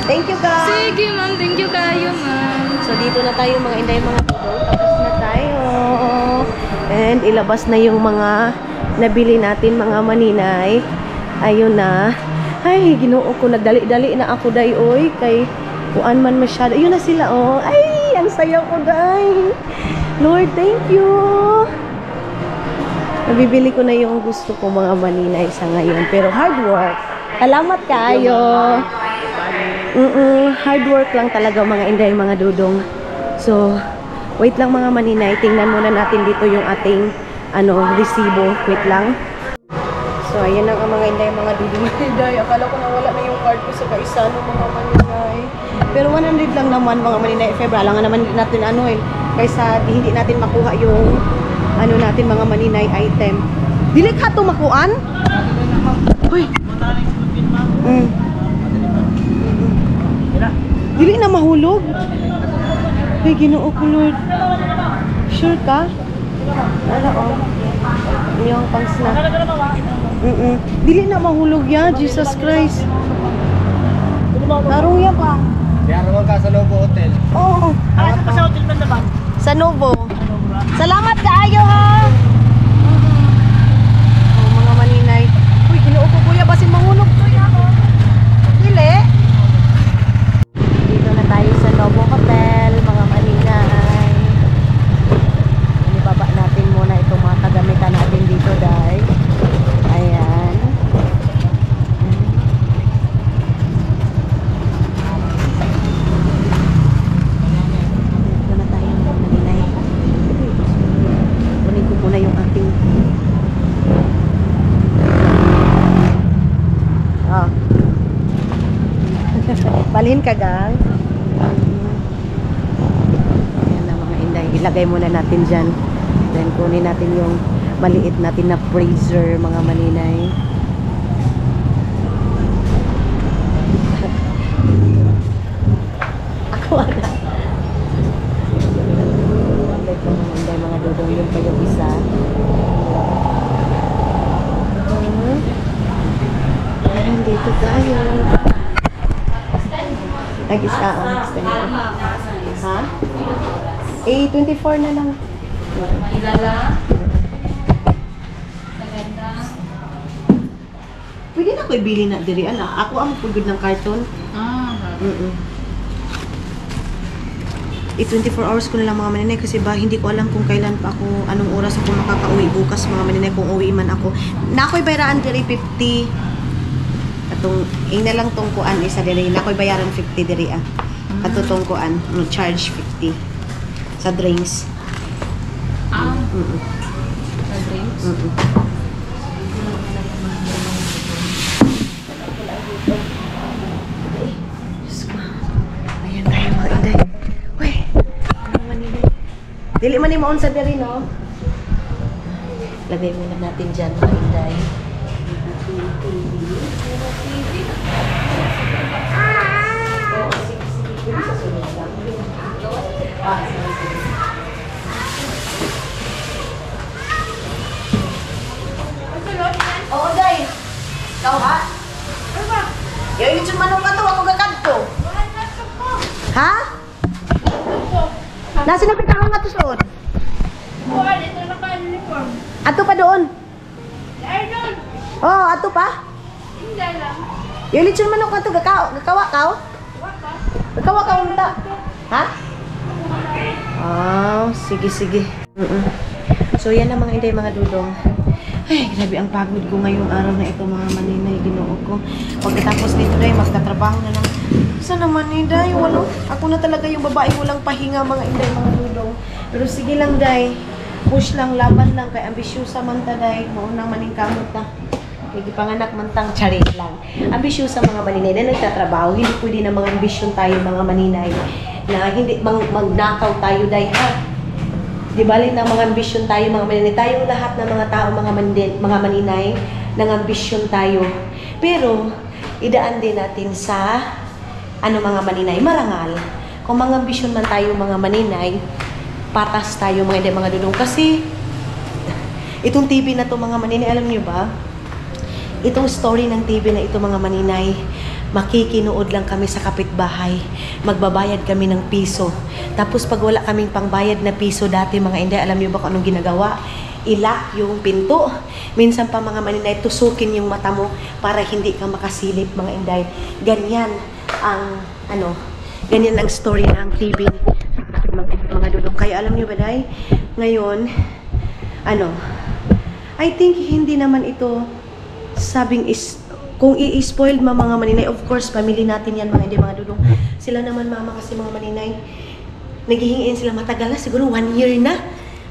Thank you, guys. Sige ma'am, thank you kayo ma'am. So, dito na tayo mga inday, mga tudong. Tapos na tayo. And ilabas na yung mga nabili natin, mga maninay. Ayun na. Ay, Ginoo ko. Nagdali-dali na ako, day, oy. Kay kuan man masyado. Ayun na sila, oh. Ay, ang saya ko, day. Lord, thank you. Nabibili ko na yung gusto ko, mga maninay, sa ngayon. Pero hard work. Salamat kayo. Hard work lang talaga, mga inday, mga dudong. So, wait lang mga maninay. Tingnan muna natin dito yung ating resibo. Wait lang. So, ayan ang mga inday, mga dudong. Inday, akala ko nawala na yung card ko sa kaisa ng mga maninay. Pero 100 lang naman mga maninay. Febra, alangan naman natin kaysa hindi natin makuha yung natin mga maninay item. Dili ka to makuan? Uy. Dili na mahulog? Uy, Ginoo ko, Lord. Sure ka? Yung pang-snack. Dili na mahulog ya, Jesus Christ. Tarong ya pa. Diyan naman ka sa Novo Hotel. Oo. Ano pa sa hotel man naman? Sa Novo. Salamat kaayo ha. Mga maninay. Uy, Ginoo ko kuya, basin mahulog to ya. Dili. Dito na tayo sa Novo Hotel, mga maninay. Ibaba natin muna itong mga kagamitan na Balhin ka, gang. Ayan na mga inday. Ilagay muna natin dyan. Then kunin natin yung maliit natin na freezer, mga maninay. Ako na. Mga dudong yun pa yung isa. Ayan, dito tayo. Nag-isa ang extend. Ha? Eh, 24 na lang. Pwede na ko ibili na diri ana. Ako ang pugod ng karton. I-24 hours ko na lang mga maninay kasi ba hindi ko alam kung kailan pa ako, anong oras ako makaka-uwi bukas mga maninay kung uwi man ako. Na ako'y bayaran diri 50. Atong na lang tong kuan isa diri. Na ako'y bayaran 50 diri ah. Katutong kuan, no charge 50 sa drinks. Sa drinks? Ayan tayo mga inday. Uy, ano maninay? Dili man ni maon sa diri no? Lagay muna natin dyan mga inday. Oo, day. Ikaw ha? Yung yung manong ka to, ako gagad to. Ha? Nasa napit ako nga to suot. Buwan, ito na ka-uniform. Ato pa doon. Idol! Oh, ato pa. Hindi lang. Yung lechon manok ka to, gakawa ka? Gakawa ka unta. Ha? Oh, sige, sige. So, yan ang mga inday, mga dudong. Ay, grabe ang pagod ko ngayong araw na ito, mga maninay, ginoo ko. Pagkatapos nito, day, magtatrabaho na lang. Saan naman, day? Walo. Ako na talaga yung babae, walang pahinga, mga inday, mga dudong. Pero sige lang, day. Push lang, laban lang, kay ambisyosa man ta, day. Maunang maningkamot na. Hindi panganak man tang charit lang. Ambisyosa mga maninay na nagtatrabaho. Hindi pwede na mga ambisyon tayo, mga maninay. Na hindi magnakaw tayo, day, ha? Di bali na mga ambisyon tayo, mga maninay. Tayong lahat ng mga tao, mga maninay, ng ambisyon tayo. Pero, idaan din natin sa, mga maninay, marangal. Kung mga ambisyon man tayo, mga maninay, patas tayo, mga dudong. Kasi, itong TV na to mga maninay, alam niyo ba? Itong story ng TV na ito, mga maninay, makikinood lang kami sa kapitbahay. Magbabayad kami ng piso. Tapos pag wala kaming pangbayad na piso dati, mga inday, alam niyo ba kung anong ginagawa? Ilak yung pinto. Minsan pa mga maninay, tusukin yung mata mo para hindi ka makasilip, mga inday. Ganyan ang, ganyan ang story ng TV. Mga dudong. Kaya alam niyo ba, day? Ngayon, I think hindi naman ito sabing is kung i-spoiled mga maninay, of course, family natin yan, mga hindi, mga dudong. Sila naman, mama, kasi mga maninay, naghihingiin sila matagal na, siguro 1 year na,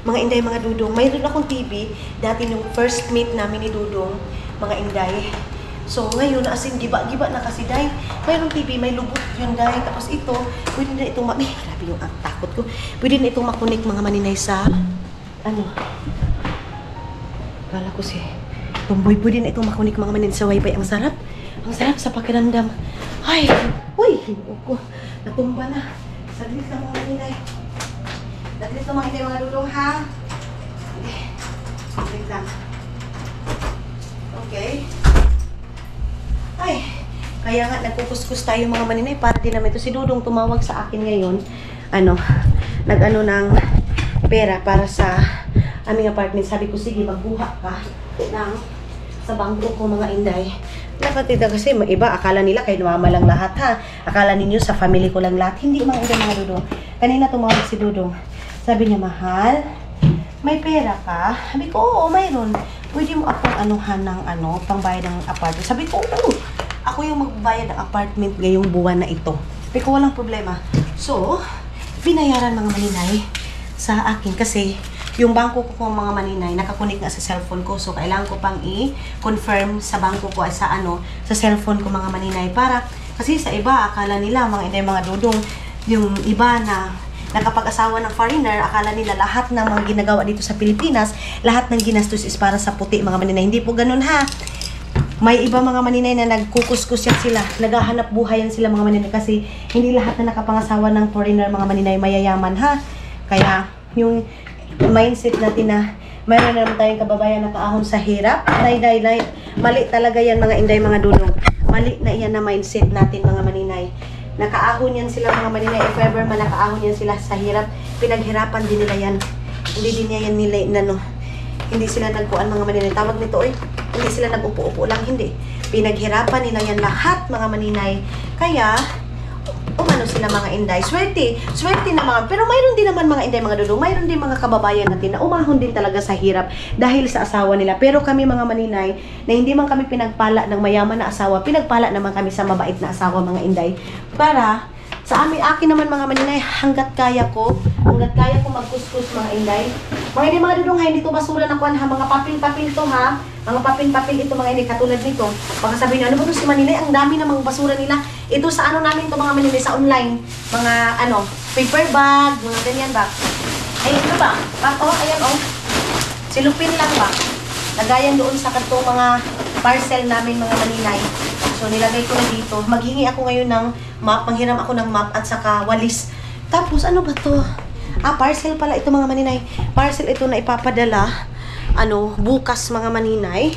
mga inday, mga dudong. Mayroon akong TV, dati nung first meet namin ni Dudong, mga inday. So, ngayon, as in, giba na kasi, day. Mayroong TV, may lubot yun, day. Tapos ito, pwede na itong, grabe yung takot ko. Pwede na itong makunik, mga maninay, sa, kala ko Tomboy, pwede na itong makunik mga manin sa wifi. Ang sarap. Ang sarap sa pakiramdam. Ay! Uy! Ko. Natumba na. Saglit lang mga maninay. Saglit lang mga hindi mga dudong, ha? Saglit lang. Okay. Ay! Kaya nga, nagkukuskus tayo mga maninay para din namin ito. Si Dudong tumawag sa akin ngayon. Nag-ano ng pera para sa aming apartment. Sabi ko, sige, magbuha ka sa bangko ko, mga inday. Nakatita kasi iba, akala nila kayo namamalang lahat, ha? Akala ninyo sa family ko lang lahat. Hindi, mga inday, mga dudong. Kanina tumawag si Dudong. Sabi niya, mahal, may pera ka? Sabi ko, oo, mayroon. Pwede mo akong anuhan ng pangbayad ng apartment. Sabi ko, oo, ako yung magbayad ng apartment ngayong buwan na ito. Sabi ko, walang problema. So, binayaran mga maninay sa akin kasi yung bangko ko mga maninay, nakakunik nga sa cellphone ko. So, kailangan ko pang i-confirm sa bangko ko sa cellphone ko mga maninay para Kasi sa iba, akala nila, mga inday, mga dudong, yung iba na nakapag-asawa ng foreigner, akala nila lahat ng mga ginagawa dito sa Pilipinas, lahat ng ginastos is para sa puti, mga maninay. Hindi po ganun ha. May iba mga maninay na nagkukuskus yan sila, naghahanap buhay yan sila mga maninay kasi hindi lahat na nakapangasawa ng foreigner mga maninay mayayaman ha. Kaya yung mindset natin na mayroon naman tayong kababayan na kaahon sa hirap, mali talaga yan mga inday, mga dulong. Mali na yan na mindset natin mga maninay. Nakaahon yan sila mga maninay. If ever man nakaahon yan sila sa hirap, pinaghirapan din nila yan. Hindi din yan nila, hindi sila nagpuan mga maninay. Tawag nito hindi sila nag-upo-upo lang, hindi. Pinaghirapan nila yan lahat mga maninay. Kaya, umano sila mga inday. Swerte na mga, pero mayroon din naman mga inday, mga dudong, mayroon din mga kababayan natin na umahon din talaga sa hirap dahil sa asawa nila. Pero kami mga maninay, na hindi man kami pinagpala ng mayaman na asawa, pinagpala naman kami sa mabait na asawa mga inday. Para, sa akin naman mga maninay, hanggat kaya ko magkuskus mga inday. Mga inday, mga dudong, hindi to basura na kuwan ha, mga papel-papel to ha. Mga papel-papel ito mga inday, katulad nito. Baka sabihin nyo, ano ba ito si maninay? Ang dami na mga basura nila. Ito sa ano namin ito mga maninay, sa online. Mga paper bag, mga ganyan ba. Ay, ito ba? Pato, ayan silupin lang ba? Lagayan doon sa katong mga parcel namin mga maninay. So, nilagay ko na dito. Maghingi ako ngayon ng map. Manghiram ako ng map at saka walis. Tapos, ano ba to? Parcel pala ito mga maninay. Parcel ito na ipapadala bukas mga maninay.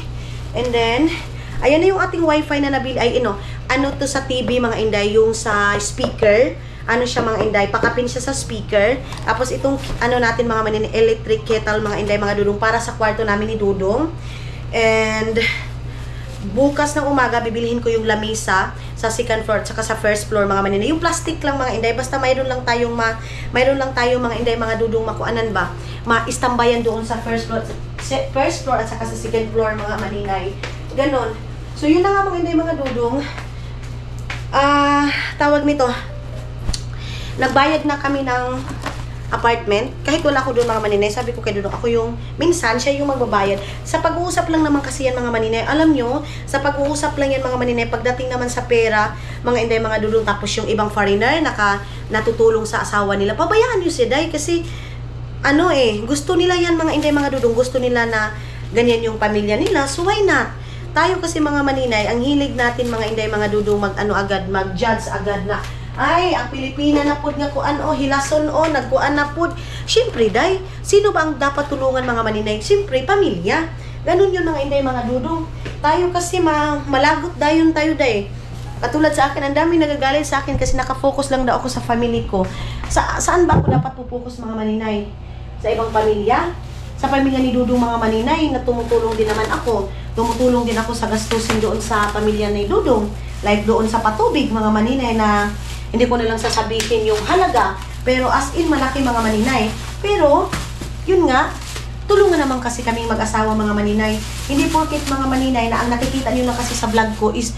And then, ayan na yung ating wifi na nabili. Ay, to sa TV mga inday, yung sa speaker. Siya mga inday, pakapin siya sa speaker. Tapos itong, natin mga maninay, electric kettle mga inday, mga dudong, para sa kwarto namin ni Dudong. And, bukas ng umaga, bibilihin ko yung lamisa sa second floor, tsaka sa first floor mga maninay. Yung plastic lang mga inday, basta mayroon lang tayong mga inday, mga dudong, makuanan ba? Ma-istambayan doon sa first floor at saka sa second floor mga maninay. Ganon. So yun na nga mga inday, mga dudong. Tawag nito, nagbayad na kami ng apartment. Kahit wala ako doon mga maninay, sabi ko kay Dudong, ako yung, minsan, siya yung magbabayad. Sa pag-uusap lang naman kasi yan mga maninay. Alam nyo, sa pag-uusap lang yan mga maninay, pagdating naman sa pera, mga inday, mga Dudong, tapos yung ibang foreigner, natutulong sa asawa nila, pabayaan nyo si Day, kasi, gusto nila yan mga inday, mga Dudong, gusto nila na ganyan yung pamilya nila, so why not? Tayo kasi mga maninay, ang hilig natin mga inday, mga Dudong, mag-judge agad na, ay, ang Pilipina na pod nga kuan hilason nagkuan na pod. Siyempre, Day, sino ba ang dapat tulungan mga maninay? Siyempre, pamilya. Ganun yun mga inday, mga dudong. Tayo kasi malagot dayon tayo, Day. Katulad sa akin, ang dami nagagalit sa akin kasi nakafocus lang daw ako sa family ko. Saan ba ako dapat pupokus mga maninay? Sa ibang pamilya? Sa pamilya ni Dudong mga maninay, na tumutulong din naman ako. Tumutulong din ako sa gastusin doon sa pamilya ni Dudong. Like doon sa patubig mga maninay na hindi ko na lang sasabihin yung halaga, pero as in malaki mga maninay. Pero, yun nga, tulungan naman kasi kaming mag-asawa mga maninay. Hindi porket mga maninay na ang nakikita nyo lang kasi sa vlog ko is,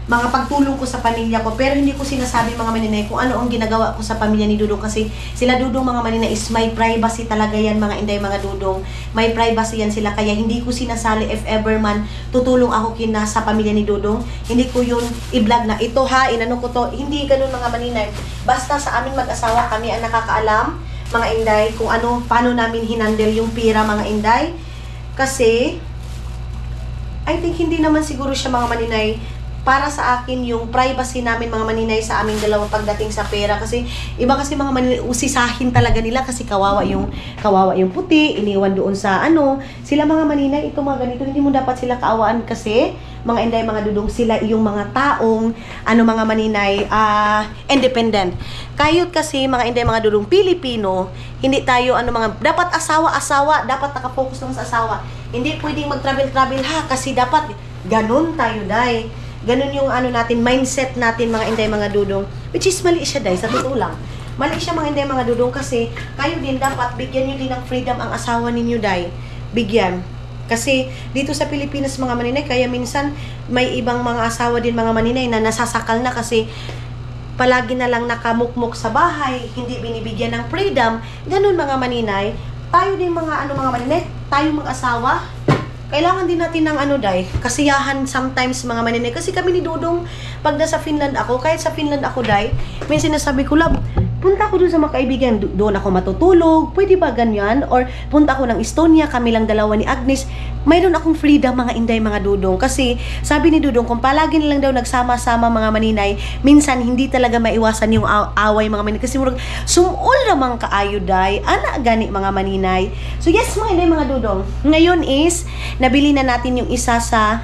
mga pagtulong ko sa pamilya ko. Pero hindi ko sinasabi mga maninay kung ano ang ginagawa ko sa pamilya ni Dudong. Kasi sila Dudong mga maninay is may privacy talaga yan mga inday, mga Dudong. May privacy yan sila. Kaya hindi ko sinasali if ever man tutulong ako sa pamilya ni Dudong. Hindi ko yun i-vlog na ito ha, inano ko to. Hindi ganun mga maninay. Basta sa aming mag-asawa kami ang nakakaalam mga inday kung paano namin hinandle yung pira mga inday. Kasi I think hindi naman siguro siya mga maninay para sa akin yung privacy namin mga maninay sa aming dalawa pagdating sa pera. Kasi iba kasi mga maninay usisahin talaga nila kasi kawawa yung puti, iniwan doon sa sila mga maninay, ito mga ganito, hindi mo dapat sila kaawaan kasi mga inday, mga dudong, sila yung mga taong mga maninay independent. Kayot kasi mga inday, mga dudong Pilipino, hindi tayo dapat asawa, dapat nakapokus lang sa asawa. Hindi pwedeng mag-travel ha kasi dapat ganun tayo, Day. Ganun yung natin, mindset natin mga inday, mga dudong. Which is mali siya, Day, sa totoo lang. Mali siya mga inday, mga dudong kasi kayo din dapat bigyan nyo din ng freedom ang asawa ninyo, Day. Bigyan. Kasi dito sa Pilipinas mga maninay, kaya minsan may ibang mga asawa din mga maninay na nasasakal na kasi palagi na lang nakamukmuk sa bahay, hindi binibigyan ng freedom. Ganun mga maninay. Tayo din mga mga maninay, tayo mga asawa, kailangan din natin ng ano, Day, kasiyahan sometimes mga maninay. Kasi kami ni Dudong, pag nasa Finland ako, kahit sa Finland ako, Day, may sinasabi ko, love, punta ako doon sa mga kaibigan, doon ako matutulog, pwede ba ganyan? Or punta ako ng Estonia, kami lang dalawa ni Agnes, mayroon akong freedom mga Inday, mga Dudong. Kasi sabi ni Dudong, kung palagi na lang daw nagsama-sama mga maninay, minsan hindi talaga maiwasan yung away mga maninay. Kasi murag, sumul namang kaayo, Day, ana gani mga maninay. So yes mga Inday, mga Dudong, ngayon is, nabili na natin yung isa sa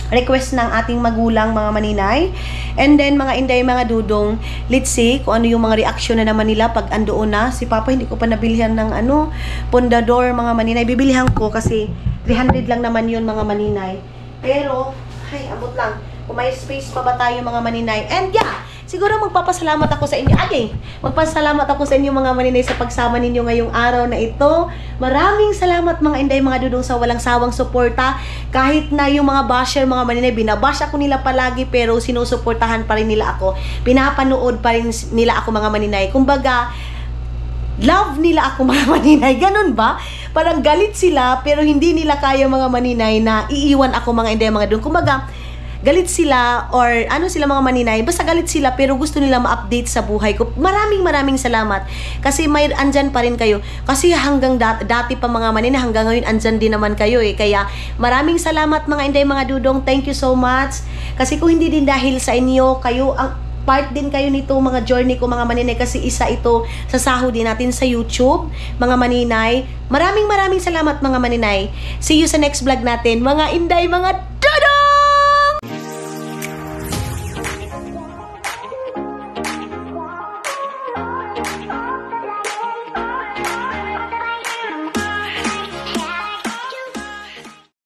request ng ating magulang mga maninay. And then mga Inday, mga Dudong, let's see kung ano yung mga reaction na naman nila pag andoon na. Si Papa hindi ko pa nabilihan ng ano, pondador mga maninay. Bibilihan ko kasi 300 lang naman yun mga maninay. Pero, ay, abot lang. Kung may space pa ba tayo mga maninay. And yeah, siguro magpapasalamat ako sa inyo. Magpasalamat ako sa inyo mga maninay sa pagsama ninyo ngayong araw na ito. Maraming salamat mga Inday, mga Dudong, sa walang sawang suporta. Kahit na yung mga basher, mga maninay, binabash ako nila palagi pero sinusuportahan pa rin nila ako. Pinapanood pa rin nila ako mga maninay. Kumbaga, love nila ako mga maninay. Ganun ba? Parang galit sila pero hindi nila kaya mga maninay na iiwan ako mga Inday, mga Dudong. Kumbaga, galit sila or ano sila mga maninay, basta galit sila pero gusto nila ma-update sa buhay ko. Maraming salamat kasi may andyan pa rin kayo. Kasi hanggang dati pa mga maninay, hanggang ngayon andyan din naman kayo eh. Kaya maraming salamat mga Inday, mga Dudong. Thank you so much. Kasi kung hindi din dahil sa inyo, kayo ang part din kayo nito mga journey ko mga maninay, kasi isa ito sa sahod din natin sa YouTube mga maninay. Maraming salamat mga maninay. See you sa next vlog natin mga Inday, mga